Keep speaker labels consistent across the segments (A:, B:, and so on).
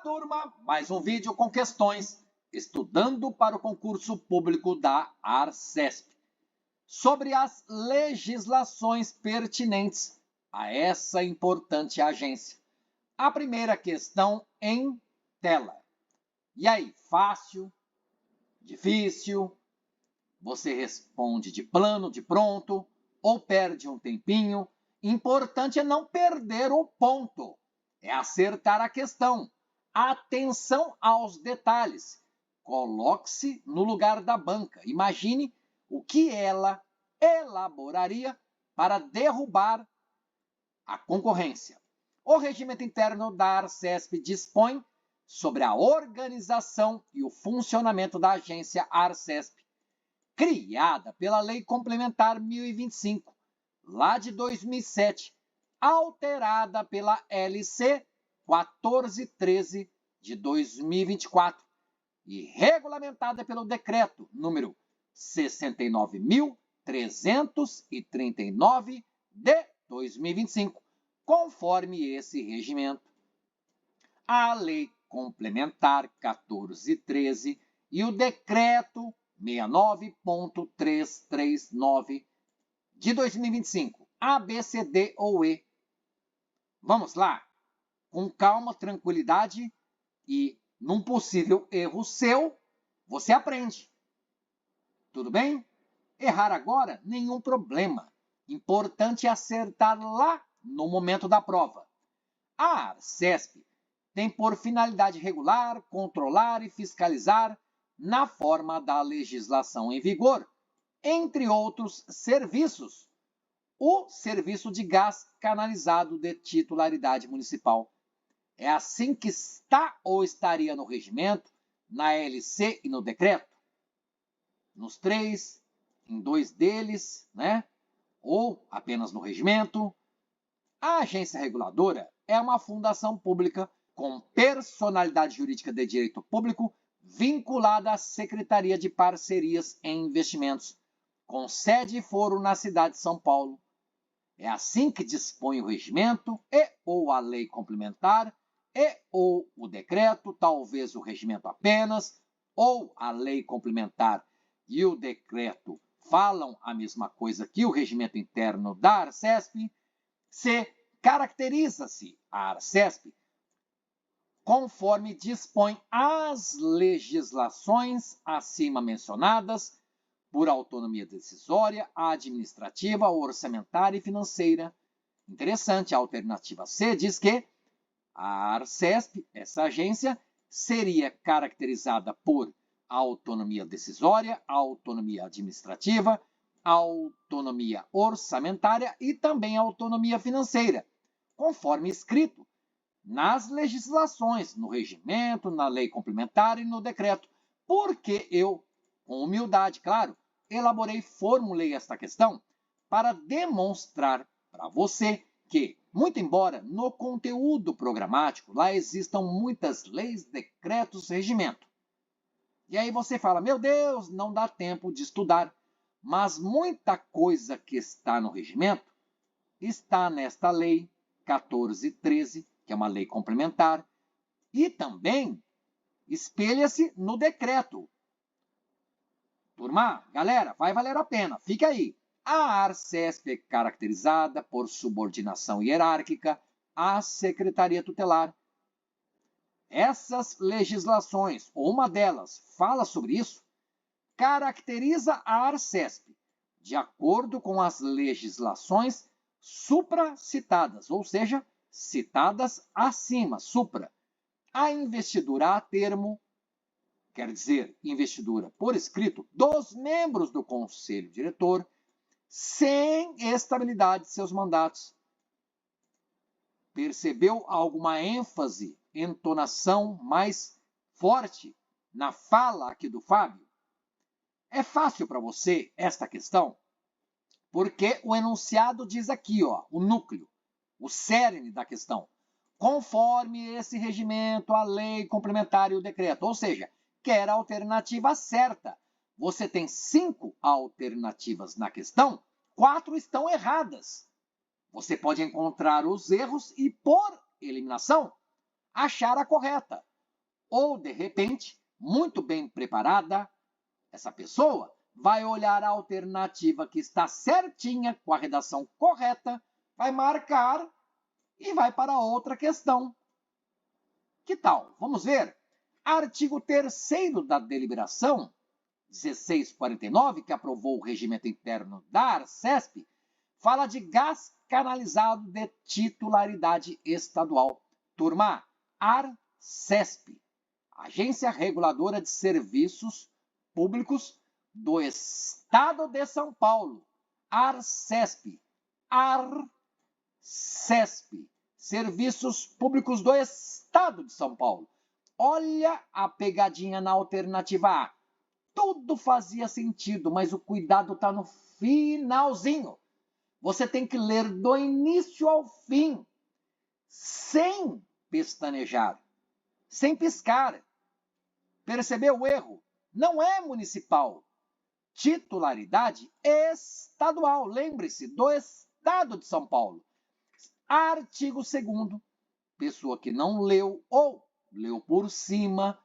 A: turma, mais um vídeo com questões estudando para o concurso público da ARCESP sobre as legislações pertinentes a essa importante agência. A primeira questão em tela. E aí, fácil? Difícil? Você responde de plano, de pronto, ou perde um tempinho? Importante é não perder o ponto. É acertar a questão. Atenção aos detalhes. Coloque-se no lugar da banca. Imagine o que ela elaboraria para derrubar a concorrência. O regimento interno da ARCESP dispõe sobre a organização e o funcionamento da agência ARCESP, criada pela Lei Complementar 1025, lá de 2007, alterada pela LC 1413 de 2024 e regulamentada pelo Decreto número 69.339 de 2025, conforme esse regimento. A Lei Complementar 1413 e o Decreto 69.339 de 2025, A, B, C, D ou E. Vamos lá? Com calma, tranquilidade e, num possível erro seu, você aprende. Tudo bem? Errar agora, nenhum problema. Importante é acertar lá no momento da prova. A ARCESP tem por finalidade regular, controlar e fiscalizar na forma da legislação em vigor, entre outros serviços, o serviço de gás canalizado de titularidade municipal. É assim que está ou estaria no regimento, na LC e no decreto? Nos três, em dois deles, né? Ou apenas no regimento? A agência reguladora é uma fundação pública com personalidade jurídica de direito público vinculada à Secretaria de Parcerias em Investimentos, com sede e foro na cidade de São Paulo. É assim que dispõe o regimento e ou a lei complementar e ou o decreto, talvez o regimento apenas, ou a lei complementar e o decreto falam a mesma coisa que o regimento interno da ARCESP. Caracteriza-se a ARCESP conforme dispõe as legislações acima mencionadas, por autonomia decisória, administrativa, orçamentária e financeira. Interessante, a alternativa C diz que a ARCESP, essa agência, seria caracterizada por autonomia decisória, autonomia administrativa, autonomia orçamentária e também autonomia financeira, conforme escrito nas legislações, no regimento, na lei complementar e no decreto. Porque eu, com humildade, claro, formulei esta questão para demonstrar para você que, muito embora no conteúdo programático lá existam muitas leis, decretos, regimento. E aí você fala, meu Deus, não dá tempo de estudar. Mas muita coisa que está no regimento está nesta lei 1413, que é uma lei complementar, e também espelha-se no decreto. Turma, galera, vai valer a pena, fica aí. A ARCESP é caracterizada por subordinação hierárquica à Secretaria Tutelar. Essas legislações, ou uma delas, fala sobre isso, caracteriza a ARCESP de acordo com as legislações supracitadas, ou seja, citadas acima, supra. A investidura a termo, quer dizer, investidura por escrito, dos membros do Conselho Diretor, sem estabilidade de seus mandatos. Percebeu alguma ênfase, entonação mais forte na fala aqui do Fábio? É fácil para você esta questão? Porque o enunciado diz aqui, ó, o núcleo, o cerne da questão. Conforme esse regimento, a lei complementar e o decreto. Ou seja, quer a alternativa certa. Você tem 5 alternativas na questão, 4 estão erradas. Você pode encontrar os erros e, por eliminação, achar a correta. ou, de repente, muito bem preparada, essa pessoa vai olhar a alternativa que está certinha, com a redação correta, vai marcar e vai para outra questão. Que tal? Vamos ver. Artigo 3º da deliberação 1649, que aprovou o regimento interno da Arcesp, fala de gás canalizado de titularidade estadual. Turma, Arcesp, Agência Reguladora de Serviços Públicos do Estado de São Paulo. Arcesp, Serviços Públicos do Estado de São Paulo. Olha a pegadinha na alternativa A. Tudo fazia sentido, mas o cuidado está no finalzinho. Você tem que ler do início ao fim, sem pestanejar, sem piscar. Percebeu o erro? Não é municipal. Titularidade estadual. Lembre-se, do Estado de São Paulo. Artigo 2º. Pessoa que não leu ou leu por cima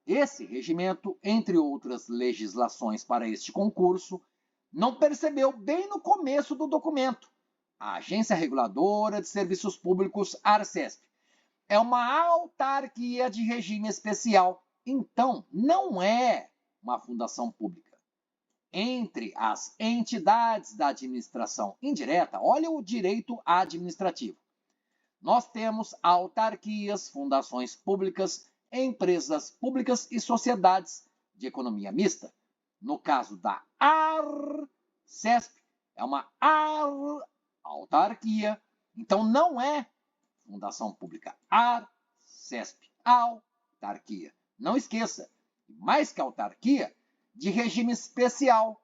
A: esse regimento, entre outras legislações para este concurso, não percebeu bem no começo do documento. A Agência Reguladora de Serviços Públicos, Arcesp, é uma autarquia de regime especial, então não é uma fundação pública. Entre as entidades da administração indireta, olha o direito administrativo. Nós temos autarquias, fundações públicas, empresas públicas e sociedades de economia mista. No caso da Arcesp, é uma autarquia, então não é fundação pública. Arcesp, autarquia. Não esqueça, mais que autarquia, de regime especial.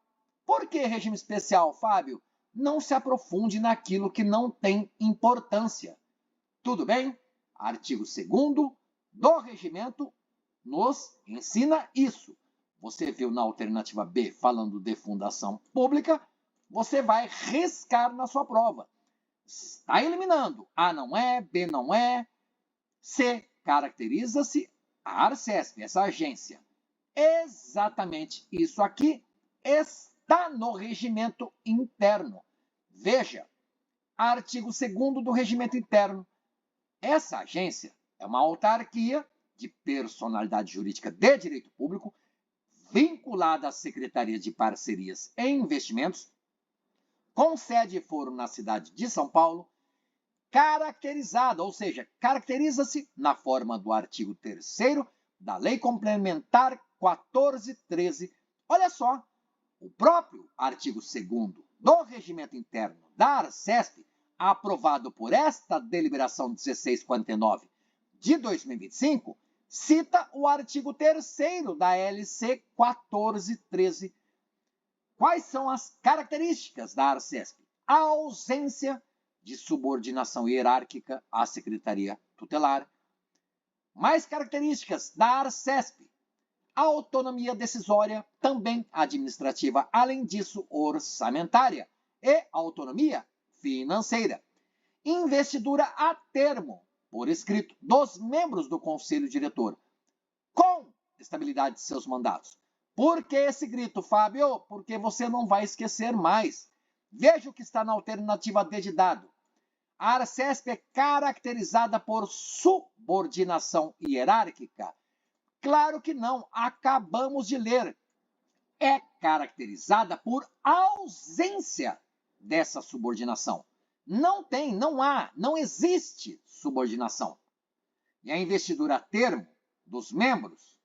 A: Por que regime especial, Fábio? Não se aprofunde naquilo que não tem importância. Tudo bem? Artigo 2º do regimento nos ensina isso. Você viu na alternativa B falando de fundação pública, você vai riscar na sua prova. Está eliminando. A não é, B não é. C caracteriza-se a Arcesp, essa agência. Exatamente isso aqui está no regimento interno. Veja, artigo 2º do regimento interno. Essa agência é uma autarquia de personalidade jurídica de direito público, vinculada à Secretaria de Parcerias e Investimentos, com sede e foro na cidade de São Paulo, caracterizada, ou seja, caracteriza-se na forma do artigo 3º da Lei Complementar 1413. Olha só, o próprio artigo 2º do regimento interno da Arcesp, aprovado por esta deliberação 1649 de 2025, cita o artigo 3º da LC 1413. Quais são as características da Arcesp? A ausência de subordinação hierárquica à Secretaria Tutelar. Mais características da Arcesp: a autonomia decisória, também administrativa, além disso, orçamentária, e autonomia financeira. Investidura a termo, por escrito, dos membros do Conselho Diretor, com estabilidade de seus mandatos. Por que esse grito, Fábio? Porque você não vai esquecer mais. Veja o que está na alternativa D de dado. A Arcesp é caracterizada por subordinação hierárquica? Claro que não, acabamos de ler. É caracterizada por ausência dessa subordinação. Não tem, não há, não existe subordinação. E a investidura a termo dos membros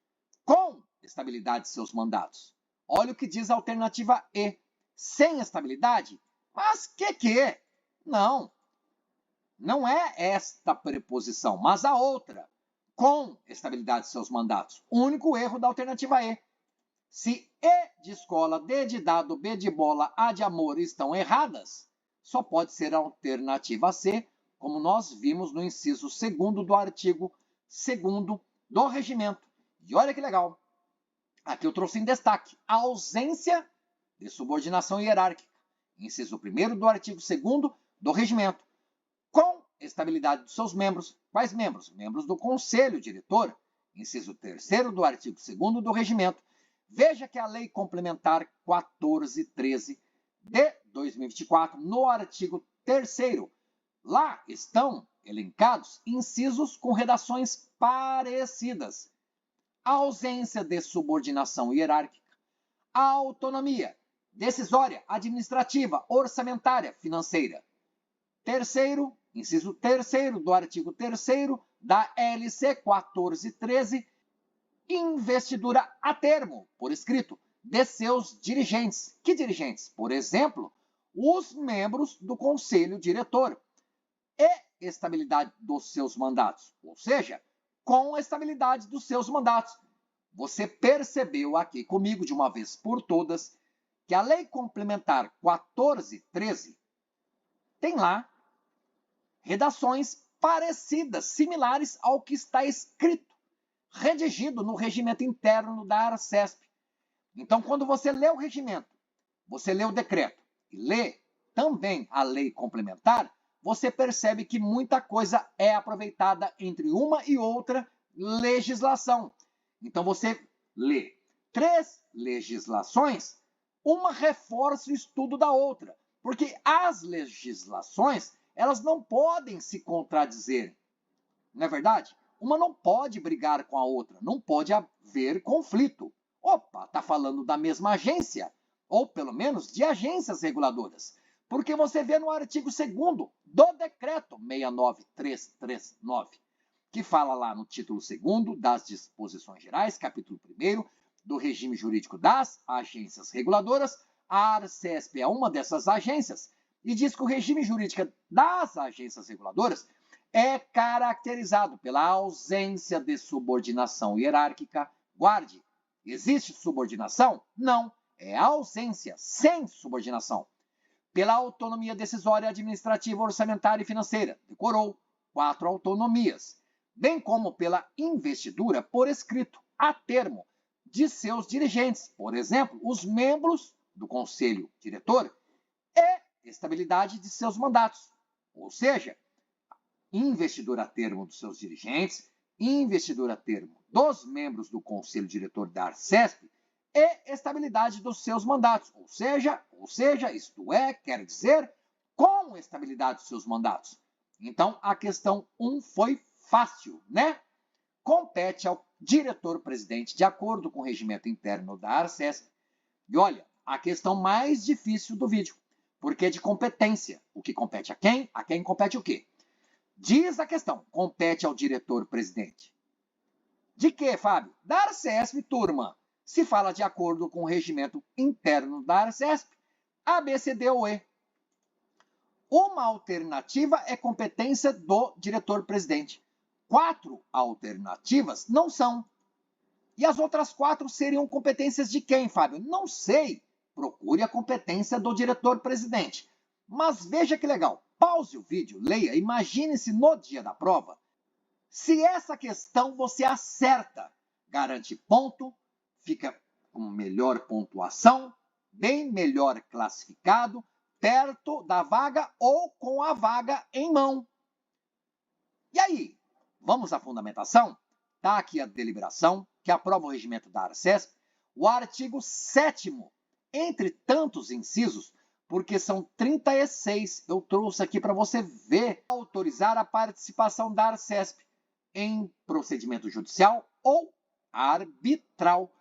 A: com estabilidade de seus mandatos. Olha o que diz a alternativa E. Sem estabilidade? Mas que é? Não. Não é esta preposição, mas a outra. Com estabilidade de seus mandatos. O único erro da alternativa E. Se E de escola, D de dado, B de bola, A de amor estão erradas, só pode ser a alternativa C, como nós vimos no inciso 2º do artigo 2º do regimento. E olha que legal. Aqui eu trouxe em destaque a ausência de subordinação hierárquica. Inciso 1º do artigo 2º do regimento. Com estabilidade dos seus membros. Quais membros? Membros do Conselho Diretor. inciso 3º do artigo 2º do Regimento, veja que a Lei Complementar 1413 de 2024, no artigo 3º, lá estão elencados incisos com redações parecidas. A ausência de subordinação hierárquica, a autonomia decisória, administrativa, orçamentária, financeira. Terceiro, inciso 3º do artigo 3º da LC 1413, investidura a termo, por escrito, de seus dirigentes. Que dirigentes? Por exemplo, os membros do conselho diretor. E estabilidade dos seus mandatos, ou seja, com a estabilidade dos seus mandatos. Você percebeu aqui comigo, de uma vez por todas, que a Lei Complementar 1413 tem lá redações parecidas, similares ao que está escrito, redigido no regimento interno da Arcesp. Então, quando você lê o regimento, você lê o decreto e lê também a lei complementar, você percebe que muita coisa é aproveitada entre uma e outra legislação. Então, você lê 3 legislações, uma reforça o estudo da outra, porque as legislações, elas não podem se contradizer, não é verdade? Uma não pode brigar com a outra, não pode haver conflito. Opa, está falando da mesma agência, ou pelo menos de agências reguladoras, porque você vê no artigo 2º do decreto 69339, que fala lá no título 2º das disposições gerais, capítulo 1º, do regime jurídico das agências reguladoras. A Arcesp é uma dessas agências e diz que o regime jurídico das agências reguladoras é caracterizado pela ausência de subordinação hierárquica. Guarde, existe subordinação? Não, é ausência, sem subordinação. Pela autonomia decisória, administrativa, orçamentária e financeira. Decorou 4 autonomias. Bem como pela investidura por escrito, a termo, de seus dirigentes, por exemplo, os membros do conselho diretor, e estabilidade de seus mandatos, ou seja, investidura a termo dos seus dirigentes, investidura a termo dos membros do conselho diretor da Arcesp e estabilidade dos seus mandatos, ou seja, isto é, quer dizer, com estabilidade dos seus mandatos. Então, a questão 1 foi fácil, né? Compete ao diretor-presidente, de acordo com o regimento interno da Arcesp. E olha, a questão mais difícil do vídeo, porque é de competência. O que compete a quem? A quem compete o quê? Diz a questão, compete ao diretor-presidente. De que, Fábio? Da Arcesp, turma. Se fala de acordo com o regimento interno da Arcesp, A, B, C, D ou E. Uma alternativa é competência do diretor-presidente. 4 alternativas não são. E as outras 4 seriam competências de quem, Fábio? Não sei. Procure a competência do diretor-presidente. Mas veja que legal. Pause o vídeo, leia, imagine-se no dia da prova. Se essa questão você acerta, garante ponto, fica com melhor pontuação, bem melhor classificado, perto da vaga ou com a vaga em mão. E aí, vamos à fundamentação? Está aqui a deliberação, que aprova o regimento da Arcesp, o artigo 7º, entre tantos incisos, porque são 36, eu trouxe aqui para você ver, autorizar a participação da Arcesp em procedimento judicial ou arbitral.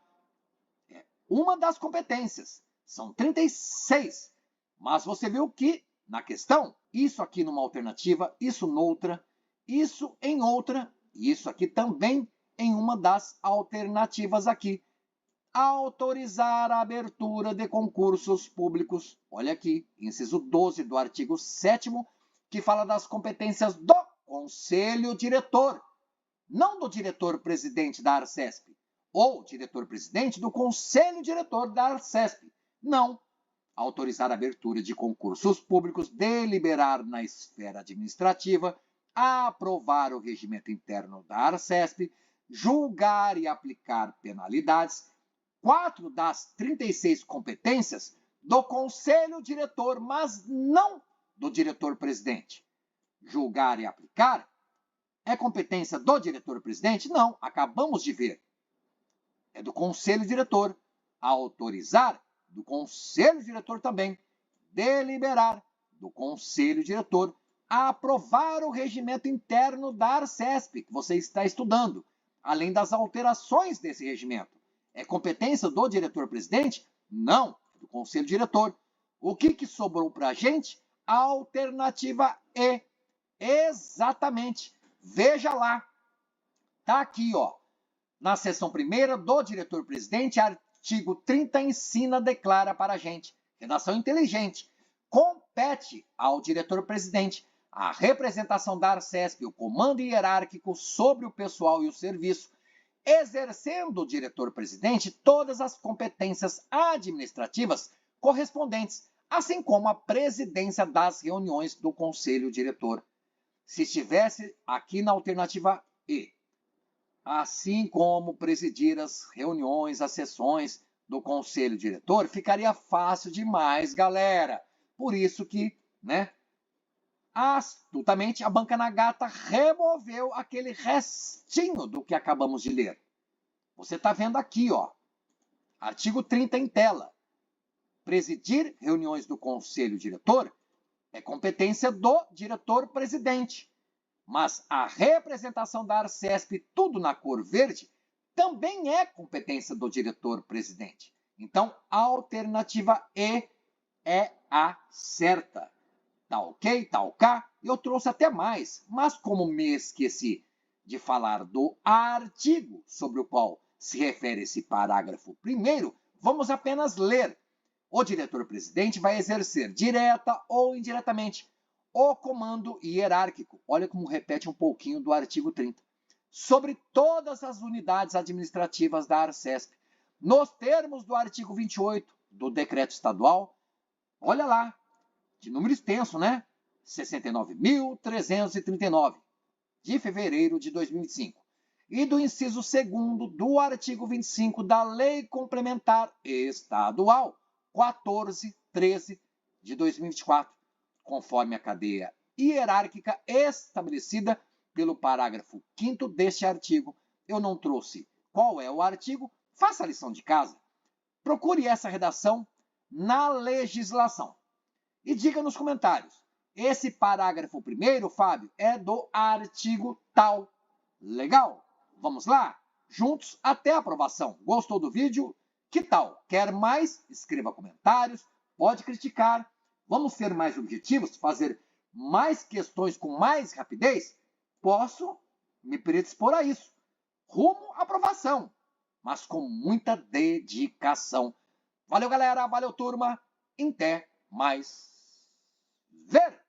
A: É uma das competências, são 36, mas você viu que, na questão, isso aqui numa alternativa, isso noutra, isso em outra, e isso aqui também em uma das alternativas aqui. Autorizar a abertura de concursos públicos. Olha aqui, inciso 12 do artigo 7º, que fala das competências do conselho diretor, não do diretor-presidente da Arcesp, ou diretor-presidente do conselho diretor da Arcesp. Não. Autorizar a abertura de concursos públicos, deliberar na esfera administrativa, aprovar o regimento interno da Arcesp, julgar e aplicar penalidades. 4 das 36 competências do conselho diretor, mas não do diretor-presidente. Julgar e aplicar É competência do diretor-presidente? Não, acabamos de ver. É do conselho diretor. Autorizar, do conselho diretor também. Deliberar, do conselho diretor. Aprovar o regimento interno da Arcesp, que você está estudando, além das alterações desse regimento. É competência do diretor-presidente? Não, é do conselho diretor. O que sobrou para a gente? Alternativa E. Exatamente. Veja lá. Está aqui, ó. Na seção primeira do diretor-presidente, artigo 30 ensina, declara para a gente. Redação inteligente. Compete ao diretor-presidente a representação da Arcesp, o comando hierárquico sobre o pessoal e o serviço, exercendo o diretor-presidente todas as competências administrativas correspondentes, assim como a presidência das reuniões do conselho diretor. Se estivesse aqui na alternativa E, assim como presidir as reuniões, as sessões do conselho diretor, ficaria fácil demais, galera. Por isso que, astutamente, a banca Nagata removeu aquele restinho do que acabamos de ler. Você está vendo aqui, ó, artigo 30 em tela. Presidir reuniões do conselho diretor é competência do diretor-presidente. Mas a representação da Arcesp, tudo na cor verde, também é competência do diretor-presidente. Então, a alternativa E é a certa. Tá ok? Tá ok? Eu trouxe até mais, mas como me esqueci de falar do artigo sobre o qual se refere esse parágrafo primeiro, vamos apenas ler. O diretor-presidente vai exercer, direta ou indiretamente, o comando hierárquico. Olha como repete um pouquinho do artigo 30. Sobre todas as unidades administrativas da Arcesp, nos termos do artigo 28 do decreto estadual, olha lá, de número extenso, 69.339, de fevereiro de 2005. E do inciso 2º do artigo 25 da Lei Complementar Estadual 1413 de 2024, conforme a cadeia hierárquica estabelecida pelo parágrafo 5º deste artigo. Eu não trouxe qual é o artigo, faça a lição de casa. Procure essa redação na legislação. E diga nos comentários, esse parágrafo primeiro, Fábio, é do artigo tal. Legal? Vamos lá? Juntos até a aprovação. Gostou do vídeo? Que tal? Quer mais? Escreva comentários, pode criticar. Vamos ser mais objetivos, fazer mais questões com mais rapidez? Posso me predispor a isso. Rumo à aprovação, mas com muita dedicação. Valeu, galera. Valeu, turma. Até mais ver.